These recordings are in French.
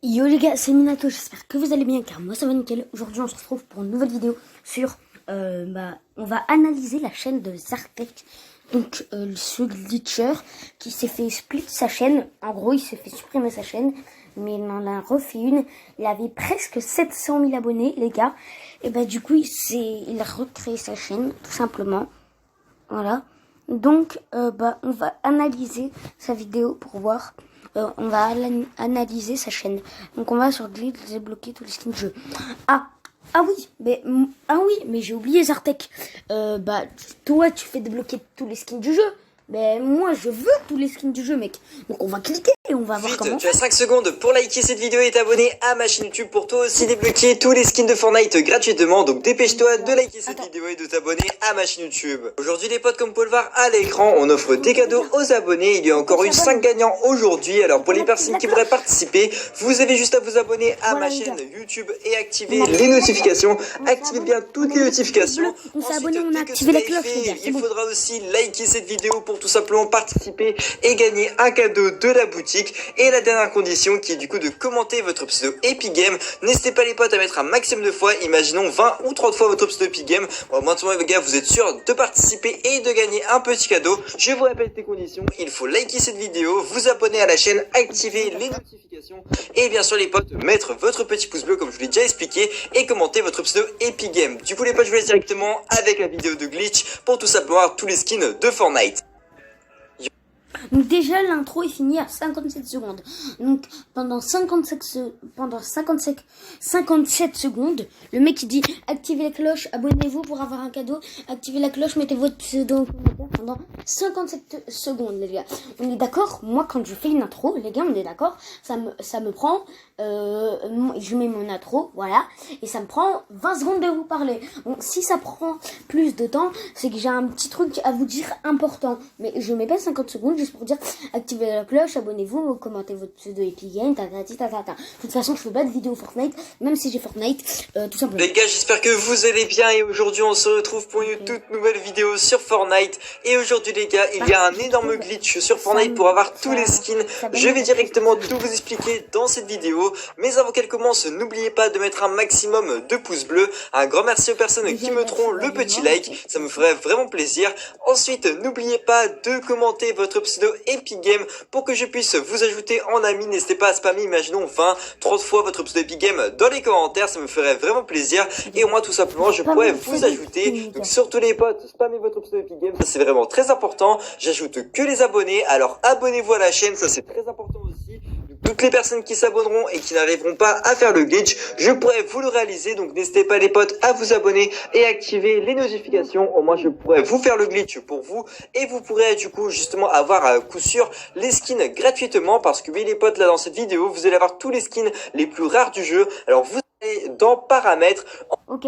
Yo les gars, c'est Minato, j'espère que vous allez bien car moi ça va nickel. Aujourd'hui on se retrouve pour une nouvelle vidéo sur, on va analyser la chaîne de Zartek. Donc ce glitcher qui s'est fait split sa chaîne, en gros il s'est fait supprimer sa chaîne, mais il en a refait une. Il avait presque 700 000 abonnés les gars, et bah du coup il a recréé sa chaîne tout simplement, voilà. Donc on va analyser sa vidéo pour voir. On va analyser sa chaîne. Donc on va sur glitch, débloquer tous les skins de jeu. Ah oui, mais j'ai oublié Zartek. Toi tu fais débloquer tous les skins du jeu. Mais moi je veux tous les skins du jeu, mec. Donc on va cliquer et on va voir comment. Tu as 5 secondes pour liker cette vidéo et t'abonner à ma chaîne YouTube pour toi aussi débloquer tous les skins de Fortnite gratuitement. Donc dépêche-toi de liker cette vidéo et de t'abonner à ma chaîne YouTube. Aujourd'hui les potes, comme vous pouvez le voir à l'écran, on offre des cadeaux aux abonnés. Il y a encore eu 5 gagnants aujourd'hui. Alors pour les personnes qui voudraient participer, vous avez juste à vous abonner à ma chaîne YouTube et activer les notifications. Activez bien toutes les notifications. On s'est abonné, on a activé la cloche. Il faudra aussi liker cette vidéo pour tout simplement participer et gagner un cadeau de la boutique. Et la dernière condition qui est du coup de commenter votre pseudo Epic Game. N'hésitez pas les potes à mettre un maximum de fois, imaginons 20 ou 30 fois votre pseudo Epic Game. Maintenant les gars, vous êtes sûr de participer et de gagner un petit cadeau. Je vous répète les conditions, il faut liker cette vidéo, vous abonner à la chaîne, activer les notifications et bien sûr les potes, mettre votre petit pouce bleu comme je vous l'ai déjà expliqué et commenter votre pseudo Epic Game. Du coup les potes, je vous laisse directement avec la vidéo de glitch pour tout simplement avoir tous les skins de Fortnite. Donc déjà l'intro est finie à 57 secondes. Donc pendant 57 secondes, le mec il dit activez la cloche, abonnez-vous pour avoir un cadeau, activez la cloche, mettez votre pseudo en commentaire pendant 57 secondes les gars. On est d'accord? Moi quand je fais une intro, les gars on est d'accord, ça me prend je mets mon intro, voilà, et ça me prend 20 secondes de vous parler. Donc si ça prend plus de temps, c'est que j'ai un petit truc à vous dire important. Mais je mets pas 50 secondes juste pour dire activez la cloche, abonnez-vous, commentez votre pseudo Epic Game, tatati tatata. De toute façon, je fais pas de vidéo Fortnite, même si j'ai Fortnite, tout simplement. Les gars, j'espère que vous allez bien et aujourd'hui on se retrouve pour une toute nouvelle vidéo sur Fortnite. Et aujourd'hui les gars, il y a un énorme glitch sur Fortnite pour avoir tous les skins. Je vais directement tout vous expliquer dans cette vidéo. Mais avant qu'elle commence, n'oubliez pas de mettre un maximum de pouces bleus. Un grand merci aux personnes qui mettront le petit like, ça me ferait vraiment plaisir. Ensuite, n'oubliez pas de commenter votre pseudo Epic Game pour que je puisse vous ajouter en ami. N'hésitez pas à spammer, imaginons 20, 30 fois votre pseudo Epic Game dans les commentaires, ça me ferait vraiment plaisir. Et moi tout simplement, je pourrais vous ajouter. Donc surtout les potes, spammez votre pseudo Epic Game, ça c'est vraiment très important. J'ajoute que les abonnés, alors abonnez-vous à la chaîne, ça c'est très important aussi. Toutes les personnes qui s'abonneront et qui n'arriveront pas à faire le glitch, je pourrais vous le réaliser. Donc n'hésitez pas les potes à vous abonner et activer les notifications. Au moins je pourrais vous faire le glitch pour vous. Et vous pourrez du coup justement avoir à coup sûr les skins gratuitement. Parce que oui les potes, là dans cette vidéo, vous allez avoir tous les skins les plus rares du jeu. Alors vous allez dans paramètres. Ok.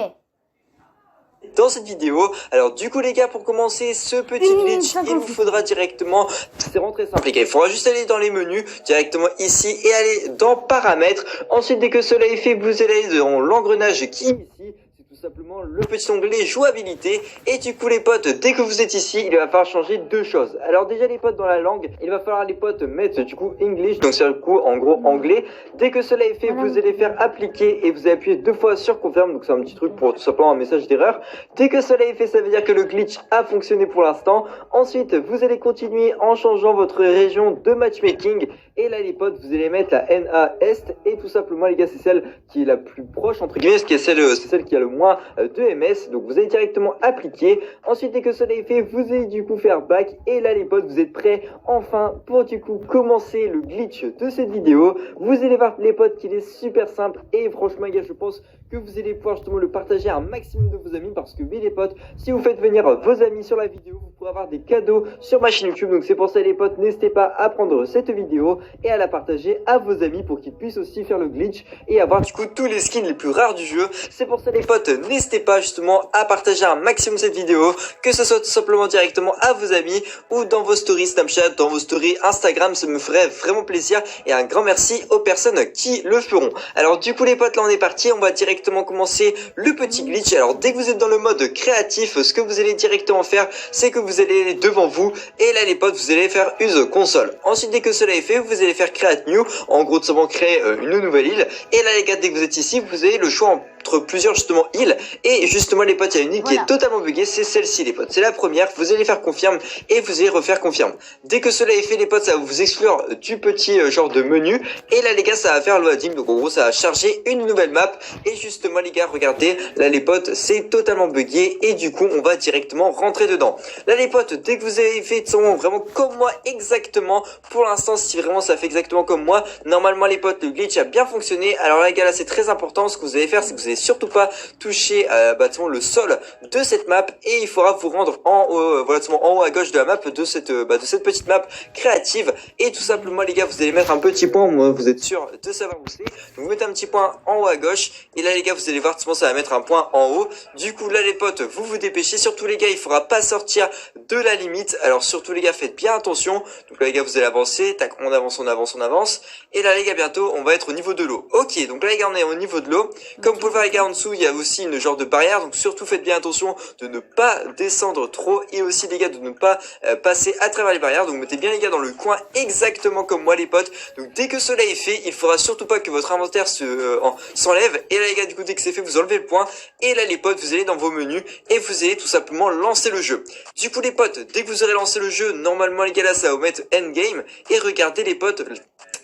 Dans cette vidéo, alors du coup les gars, pour commencer ce petit glitch, il vous faudra directement, c'est vraiment très simple les gars, il faudra juste aller dans les menus, directement ici et aller dans paramètres. Ensuite dès que cela est fait, vous allez dans l'engrenage qui est ici. Simplement le petit onglet jouabilité. Et du coup les potes, dès que vous êtes ici, il va falloir changer deux choses. Alors déjà les potes, dans la langue, il va falloir les potes mettre du coup English, donc c'est le coup en gros anglais. Dès que cela est fait, vous allez faire appliquer et vous allez appuyer 2 fois sur confirme, donc c'est un petit truc pour tout simplement un message d'erreur. Dès que cela est fait, ça veut dire que le glitch a fonctionné pour l'instant. Ensuite vous allez continuer en changeant votre région de matchmaking. Et là les potes, vous allez mettre la NA Est, et tout simplement les gars, c'est celle qui est la plus proche entre guillemets, ce qui est celle qui a le moins de MS. Donc vous allez directement appliquer. Ensuite dès que cela est fait, vous allez du coup faire back. Et là les potes, vous êtes prêts enfin pour du coup commencer le glitch de cette vidéo. Vous allez voir les potes qu'il est super simple. Et franchement les gars, je pense que vous allez pouvoir justement le partager à un maximum de vos amis. Parce que oui les potes, si vous faites venir vos amis sur la vidéo, vous pourrez avoir des cadeaux sur ma chaîne YouTube. Donc c'est pour ça les potes, n'hésitez pas à prendre cette vidéo et à la partager à vos amis pour qu'ils puissent aussi faire le glitch et avoir du coup tous les skins les plus rares du jeu. C'est pour ça les potes, n'hésitez pas justement à partager un maximum cette vidéo, que ce soit tout simplement directement à vos amis ou dans vos stories Snapchat, dans vos stories Instagram, ça me ferait vraiment plaisir. Et un grand merci aux personnes qui le feront. Alors du coup les potes, là on est parti, on va directement commencer le petit glitch. Alors dès que vous êtes dans le mode créatif, ce que vous allez directement faire, c'est que vous vous allez aller devant vous et là les potes vous allez faire use console. Ensuite dès que cela est fait, vous allez faire create new, en gros tout simplement créer une nouvelle île. Et là les gars, dès que vous êtes ici, vous avez le choix entre plusieurs justement îles. Et justement les potes, il y a une île qui est totalement buggée, c'est celle-ci les potes. C'est la première, vous allez faire confirme et vous allez refaire confirme. Dès que cela est fait les potes, ça va vous exclure du petit genre de menu. Et là les gars, ça va faire loading, donc en gros ça va charger une nouvelle map. Et justement les gars, regardez, là les potes, c'est totalement buggé et du coup on va directement rentrer dedans. Là les potes, dès que vous avez fait vraiment comme moi exactement, pour l'instant si vraiment ça fait exactement comme moi, normalement les potes le glitch a bien fonctionné. Alors là les gars, là c'est très important, ce que vous allez faire c'est que vous allez surtout pas toucher le sol de cette map et il faudra vous rendre en haut, en haut à gauche de la map de cette petite map créative. Et tout simplement les gars, vous allez mettre un petit point, vous êtes sûr de savoir où c'est, donc vous mettez un petit point en haut à gauche et là les gars vous allez voir tout ça va mettre un point en haut. Du coup là les potes, vous vous dépêchez, surtout les gars il faudra pas sortir de la limite. Alors surtout les gars, faites bien attention. Donc là les gars vous allez avancer, tac, on avance et là les gars bientôt on va être au niveau de l'eau. Ok, donc là les gars on est au niveau de l'eau. Comme vous pouvez voir les gars en dessous il y a aussi une genre de barrière, donc surtout faites bien attention de ne pas descendre trop et aussi les gars de ne pas passer à travers les barrières. Donc mettez bien les gars dans le coin exactement comme moi les potes. Donc dès que cela est fait, il faudra surtout pas que votre inventaire s'enlève. Et là les gars du coup dès que c'est fait, vous enlevez le point et là les potes vous allez dans vos menus et vous allez tout simplement lancer le jeu. Du coup les potes, dès que vous aurez lancé le jeu, normalement les gars là ça va vous mettre endgame et regardez les potes.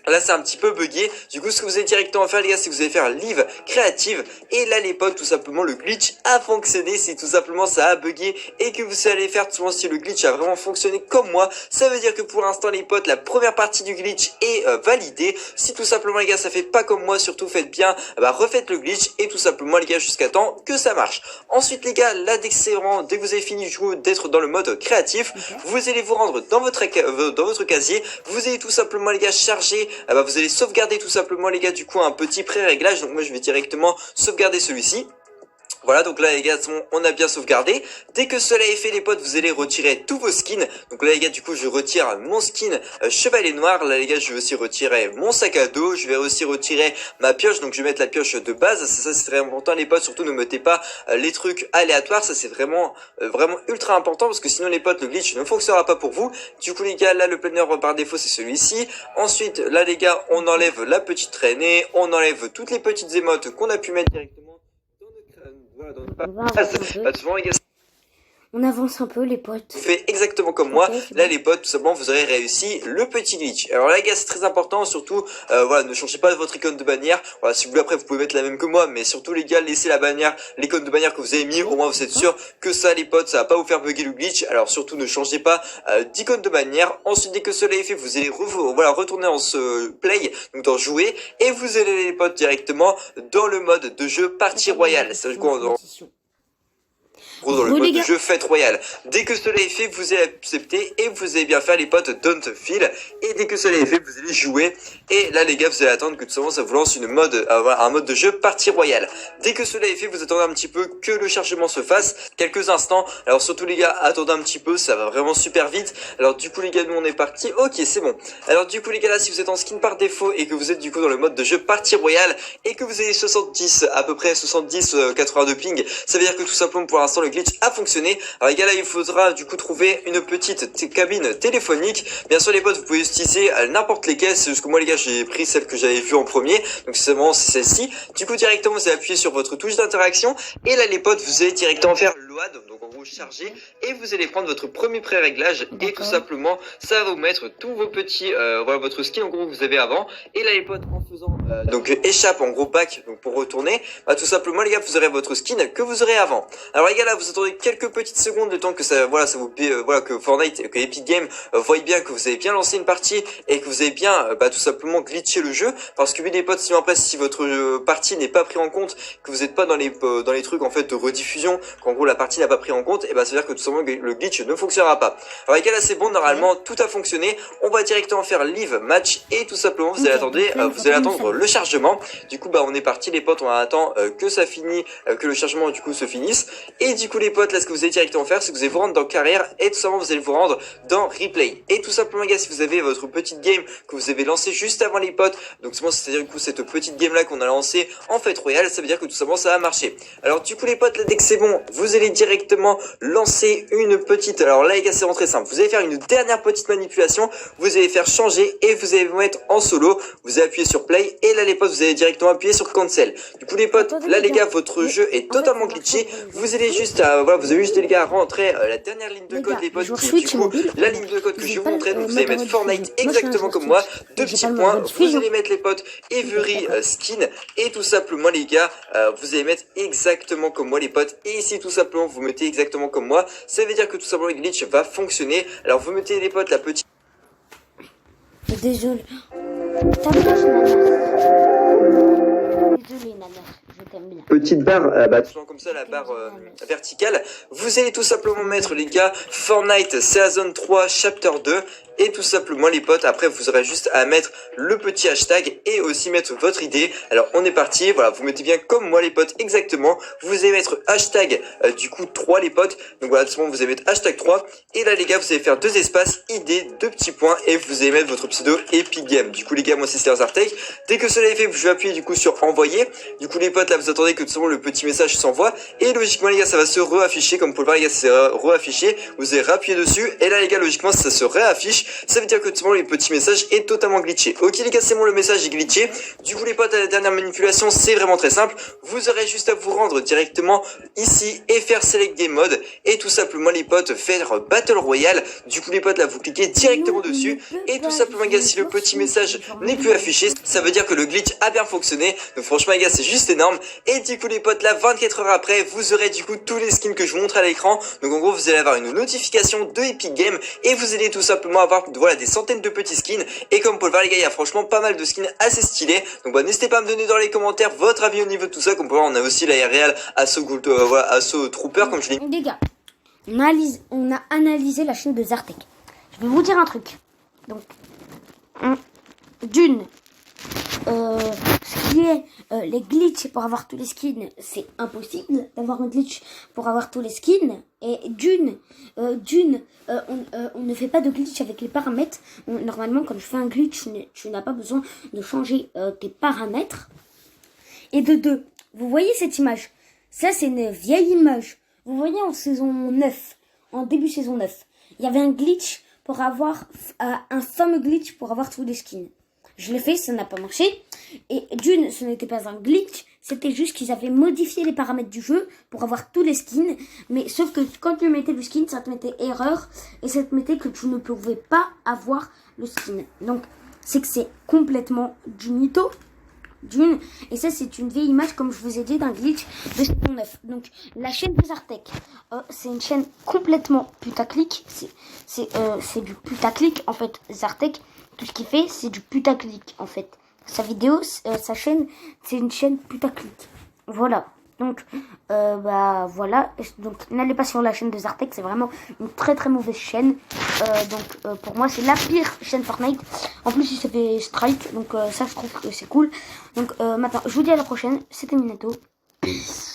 Là c'est un petit peu bugué, du coup ce que vous allez directement faire les gars, c'est que vous allez faire live créative et là les potes tout simplement le glitch a fonctionné. Si tout simplement ça a bugué et que vous allez faire tout simplement si le glitch a vraiment fonctionné comme moi, ça veut dire que pour l'instant les potes la première partie du glitch est validée. Si tout simplement les gars ça fait pas comme moi, surtout faites bien, refaites le glitch et tout simplement les gars jusqu'à temps que ça marche. Ensuite les gars, là dès que vous avez fini du coup d'être dans le mode créatif, vous allez vous rendre dans votre casier, vous allez tout simplement les gars charger, vous allez sauvegarder tout simplement les gars du coup un petit pré-réglage. Donc moi je vais directement sauvegarder celui-ci. Voilà, donc là les gars, on a bien sauvegardé. Dès que cela est fait les potes, vous allez retirer tous vos skins. Donc là les gars, du coup je retire mon skin chevalier noir. Là les gars, je vais aussi retirer mon sac à dos. Je vais aussi retirer ma pioche, donc je vais mettre la pioche de base. Ça c'est très important les potes, surtout ne mettez pas les trucs aléatoires. Ça c'est vraiment ultra important parce que sinon les potes le glitch ne fonctionnera pas pour vous. Du coup les gars, là le planner par défaut c'est celui-ci. Ensuite là les gars, on enlève la petite traînée, on enlève toutes les petites émotes qu'on a pu mettre directement. On avance un peu les potes. Fait exactement comme moi. Là les potes, tout simplement vous aurez réussi le petit glitch. Alors là les gars, c'est très important, surtout ne changez pas votre icône de bannière. Voilà, si vous voulez après vous pouvez mettre la même que moi, mais surtout les gars, laissez la bannière, l'icône de bannière que vous avez mis, au moins vous êtes sûr que ça les potes, ça va pas vous faire bugger le glitch. Alors surtout ne changez pas d'icône de bannière. Ensuite dès que cela est fait, vous allez retourner en play, donc dans jouer, et vous allez les potes directement dans le mode de jeu partie royale. C'est quoi dans le mode de jeu fête royale. Dès que cela est fait, vous allez accepter et vous allez bien faire les potes don't feel. Et dès que cela est fait, vous allez jouer. Et là les gars, vous allez attendre que tout simplement ça vous lance un mode de jeu partie royale. Dès que cela est fait, vous attendez un petit peu que le chargement se fasse. Quelques instants. Alors surtout les gars, attendez un petit peu, ça va vraiment super vite. Alors du coup les gars, nous on est parti. Ok, c'est bon. Alors du coup les gars, là si vous êtes en skin par défaut et que vous êtes du coup dans le mode de jeu partie royale et que vous avez 70 80 de ping, ça veut dire que tout simplement pour l'instant le glitch a fonctionné. Alors les gars, là il faudra du coup trouver une petite cabine téléphonique. Bien sûr les potes, vous pouvez utiliser n'importe lesquelles, c'est juste que moi les gars j'ai pris celle que j'avais vue en premier, donc c'est celle-ci. Du coup directement vous allez appuyer sur votre touche d'interaction et là les potes vous allez directement faire load, donc en gros charger, et vous allez prendre votre premier pré-réglage et tout simplement ça va vous mettre tous vos petits votre skin en gros que vous avez avant. Et là les potes, en faisant donc échappe en gros back, donc pour retourner, tout simplement les gars vous aurez votre skin que vous aurez avant. Alors les gars, là vous attendez quelques petites secondes le temps que ça que Fortnite, que Epic Games voie bien que vous avez bien lancé une partie et que vous avez bien tout simplement glitché le jeu, parce que oui les potes, sinon après si votre partie n'est pas pris en compte, que vous n'êtes pas dans les trucs en fait de rediffusion, qu'en gros la partie n'a pas pris en compte, et ça veut dire que tout simplement le glitch ne fonctionnera pas. Alors les gars, là c'est bon, normalement tout a fonctionné. On va directement faire live match et tout simplement vous allez attendre le chargement. Du coup on est parti les potes, on attend que ça finisse, que le chargement du coup se finisse, et du coup les potes, là ce que vous allez directement faire, c'est que vous allez vous rendre dans carrière et tout simplement vous allez vous rendre dans replay. Et tout simplement les gars, si vous avez votre petite game que vous avez lancée juste avant les potes, donc c'est-à-dire du coup cette petite game là qu'on a lancée en fête royale, ça veut dire que tout simplement ça va marcher. Alors du coup les potes, là dès que c'est bon, vous allez directement lancer une petite, alors là les gars c'est vraiment très simple, vous allez faire une dernière petite manipulation, vous allez faire changer et vous allez vous mettre en solo, vous allez appuyer sur play et là les potes vous allez directement appuyer sur cancel. Du coup les potes, là les gars votre jeu est totalement glitché, vous allez juste voilà, vous avez juste les gars à rentrer la dernière ligne de code les potes qui est du coup la ligne de code que je vais vous montrer, donc vous allez mettre Fortnite exactement comme moi, deux petits points, vous allez mettre les potes Every skin et tout simplement les gars, vous allez mettre exactement comme moi les potes et ici tout simplement vous mettez exactement comme moi, ça veut dire que tout simplement le glitch va fonctionner. Alors vous mettez les potes la petite... Désolé. Désolé Nana, je t'aime bien. Petite barre, comme ça la barre verticale, vous allez tout simplement mettre les gars Fortnite Season 3 Chapter 2 et tout simplement les potes, après vous aurez juste à mettre le petit hashtag et aussi mettre votre idée. Alors on est parti, voilà, vous mettez bien comme moi les potes exactement, vous allez mettre hashtag du coup 3 les potes, donc voilà tout simplement vous allez mettre hashtag 3 et là les gars vous allez faire deux espaces, idée, deux petits points et vous allez mettre votre pseudo Epic Game. Du coup les gars moi c'est Sterzartech, dès que cela est fait je vais appuyer du coup sur envoyer, du coup les potes là vous attendez que tout simplement le petit message s'envoie et logiquement les gars ça va se réafficher, comme vous pouvez le voir les gars c'est réaffiché, vous allez appuyer dessus et là les gars logiquement ça se réaffiche, ça veut dire que tout simplement le petit message est totalement glitché. Ok les gars c'est bon, le message est glitché, du coup les potes à la dernière manipulation c'est vraiment très simple, vous aurez juste à vous rendre directement ici et faire select game mode et tout simplement les potes faire battle royale, du coup les potes là vous cliquez directement dessus et tout simplement les gars si le petit message n'est plus affiché ça veut dire que le glitch a bien fonctionné, donc franchement les gars c'est juste énorme. Et du coup les potes là 24 heures après vous aurez du coup tous les skins que je vous montre à l'écran, donc en gros vous allez avoir une notification de Epic Game et vous allez tout simplement avoir voilà des centaines de petits skins et comme vous pouvez le voir les gars il y a franchement pas mal de skins assez stylés, donc bah, n'hésitez pas à me donner dans les commentaires votre avis au niveau de tout ça. Comme vous pouvez voir on a aussi la RL Assaut voilà, Assaut Trooper comme je l'ai. Les gars, on a analysé la chaîne de Zartek. Je vais vous dire un truc. Donc, d'une, ce qui est les glitches pour avoir tous les skins, c'est impossible d'avoir un glitch pour avoir tous les skins. Et on ne fait pas de glitch avec les paramètres. Normalement, quand je fais un glitch, tu n'as pas besoin de changer tes paramètres. Et de deux, vous voyez cette image? Ça, c'est une vieille image. Vous voyez en saison 9, en début saison 9, il y avait un glitch pour avoir, un fameux glitch pour avoir tous les skins. Je l'ai fait, ça n'a pas marché. Et d'une, ce n'était pas un glitch, c'était juste qu'ils avaient modifié les paramètres du jeu pour avoir tous les skins. Mais sauf que quand tu mettais le skin, ça te mettait erreur et ça te mettait que tu ne pouvais pas avoir le skin. Donc, c'est que c'est complètement du mytho. D'une, et ça c'est une vieille image comme je vous ai dit d'un glitch de saison 9. Donc la chaîne de Zartek, c'est une chaîne complètement putaclic, c'est du putaclic en fait. Zartek, tout ce qu'il fait c'est du putaclic en fait. Sa vidéo, sa chaîne, c'est une chaîne putaclic. Voilà. Donc, bah voilà. Donc, n'allez pas sur la chaîne de Zartek. C'est vraiment une très très mauvaise chaîne. Pour moi, c'est la pire chaîne Fortnite. En plus, il s'est fait strike. Donc, ça, je trouve que c'est cool. Donc, maintenant, je vous dis à la prochaine. C'était Minato. Peace.